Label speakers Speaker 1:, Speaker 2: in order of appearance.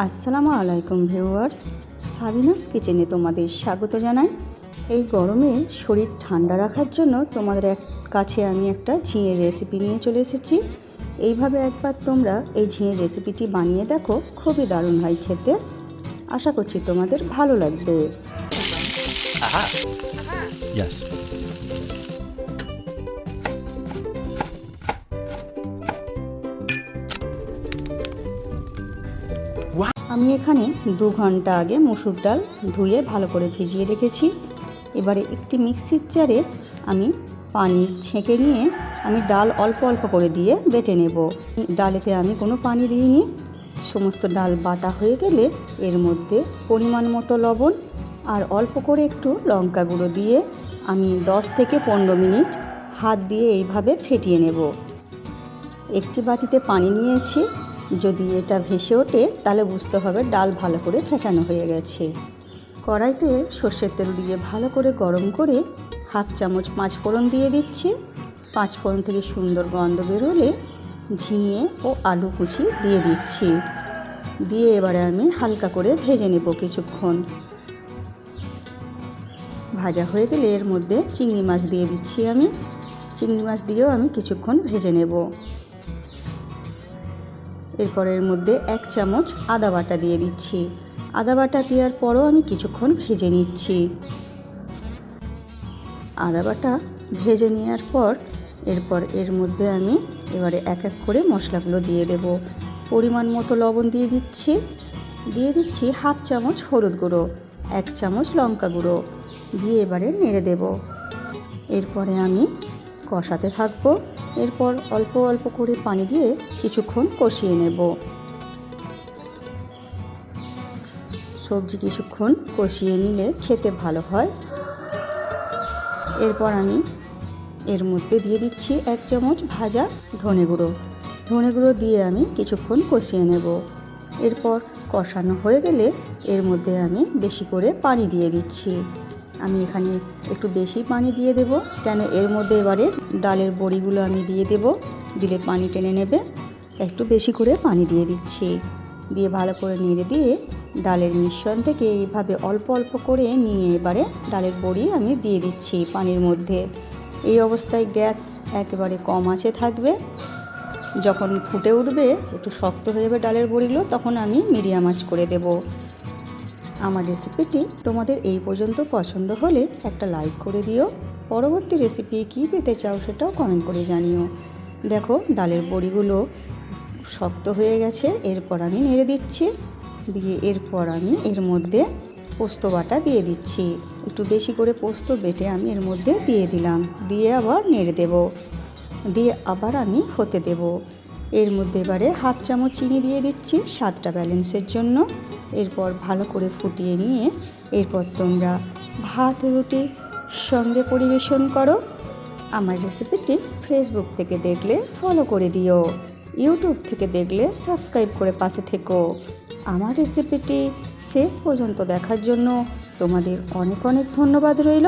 Speaker 1: আসসালামু আলাইকুম viewers, Sabinus কিচেনে তোমাদের স্বাগত জানাই। এই গরমে শরীর ঠান্ডা রাখার জন্য তোমাদের কাছে আমি একটা ঝিঙের রেসিপি নিয়ে চলে এসেছি। এইভাবে একবার তোমরা এই ঝিঙের রেসিপিটি বানিয়ে দেখো, খুবই দারুণ হয় খেতে। আশা করছি তোমাদের ভালো লাগবে।
Speaker 2: Yes.
Speaker 1: আমি এখানে 2 ঘন্টা আগে মসুর ডাল ধুয়ে ভালো করে ভিজিয়ে রেখেছি। এবারে একটি মিক্সির জারে আমি পানি ছেঁকে নিয়ে আমি ডাল অল্প অল্প করে দিয়ে বেটে নেব। ডালেতে আমি কোনো পানি দিইনি। সমস্ত ডাল বাটা হয়ে গেলে এর মধ্যে পরিমাণ মতো লবণ আর অল্প করে একটু লঙ্কা গুঁড়ো দিয়ে আমি 10 থেকে 15 মিনিট হাত দিয়ে এইভাবে ফেটিয়ে নেব। একটি বাটিতে পানি নিয়েছি, যদি এটা ভেসে ওঠে তাহলে বুঝতে হবে ডাল ভালো করে ফেটানো হয়ে গেছে। কড়াইতে সর্ষের তেল দিয়ে ভালো করে গরম করে হাফ চামচ 5 ফোড়ন দিয়ে দিচ্ছি। 5 ফোড়ন থেকে সুন্দর গন্ধ বেরোলে ঝিঙে ও আলু কুচি দিয়ে দিচ্ছি। দিয়ে এবারে আমি হালকা করে ভেজে নেব কিছুক্ষণ। ভাজা হয়ে গেলে এর মধ্যে চিংড়ি মাছ দিয়ে দিচ্ছি। আমি চিংড়ি মাছ দিয়েও আমি কিছুক্ষণ ভেজে নেব। এরপর এর মধ্যে 1 চামচ আদা বাটা দিয়ে দিচ্ছি। আদা বাটা দেওয়ার পরও আমি কিছুক্ষণ ভেজে নিচ্ছি। আদা বাটা ভেজে নেওয়ার পর এরপর এর মধ্যে আমি এবারে এক এক করে মশলাগুলো দিয়ে দেব। পরিমাণ মতো লবণ দিয়ে দিচ্ছি হাফ চামচ হলুদ গুঁড়ো, 1 চামচ লঙ্কা গুঁড়ো দিয়ে এবারে নেড়ে দেব। এরপরে আমি কষাতে থাকবো। এরপর অল্প অল্প করে পানি দিয়ে কিছুক্ষণ কষিয়ে নেব। সবজি কিছুক্ষণ কষিয়ে নিলে খেতে ভালো হয়। এরপর আমি এর মধ্যে দিয়ে দিচ্ছি 1 চামচ ভাজা ধনে গুঁড়ো দিয়ে আমি কিছুক্ষণ কষিয়ে নেব। এরপর কষানো হয়ে গেলে এর মধ্যে আমি বেশি করে পানি দিয়ে দিচ্ছি। আমি এখানে একটু বেশি পানি দিয়ে দেব, কেন এর মধ্যে এবারে ডালের বড়িগুলো আমি দিয়ে দেব, দিলে পানি টেনে নেবে। একটু বেশি করে পানি দিয়ে দিচ্ছি। দিয়ে ভালো করে নেড়ে দিয়ে ডালের মিশ্রণ থেকে এইভাবে অল্প অল্প করে নিয়ে এবারে ডালের বড়ি আমি দিয়ে দিচ্ছি পানির মধ্যে। এই অবস্থায় গ্যাস একেবারে কম আঁচে থাকবে। যখন ফুটে উঠবে, একটু শক্ত হয়ে যাবে ডালের বড়িগুলো, তখন আমি মিডিয়াম আঁচ করে দেব। আমার রেসিপিটি তোমাদের এই পর্যন্ত পছন্দ হলে একটা লাইক করে দিও। পরবর্তী রেসিপি কী পেতে চাও সেটাও কমেন্ট করে জানিও। দেখো ডালের বড়িগুলো শক্ত হয়ে গেছে। এরপর আমি নেড়ে দিচ্ছি। দিয়ে এরপর আমি এর মধ্যে পোস্ত বাটা দিয়ে দিচ্ছি। একটু বেশি করে পোস্ত বেটে আমি এর মধ্যে দিয়ে দিলাম। দিয়ে আবার নেড়ে দেব। দিয়ে আবার আমি হতে দেব। এর মধ্যে এবারে হাফ চামচ চিনি দিয়ে দিচ্ছি স্বাদটা ব্যালেন্সের জন্য। এরপর ভালো করে ফুটিয়ে নিয়ে এরপর তোমরা ভাত রুটির সঙ্গে পরিবেশন করো। আমার রেসিপিটি ফেসবুক থেকে দেখলে ফলো করে দিও, ইউটিউব থেকে দেখলে সাবস্ক্রাইব করে পাশে থেকো। আমার রেসিপিটি শেষ পর্যন্ত দেখার জন্য তোমাদের অনেক অনেক ধন্যবাদ রইল।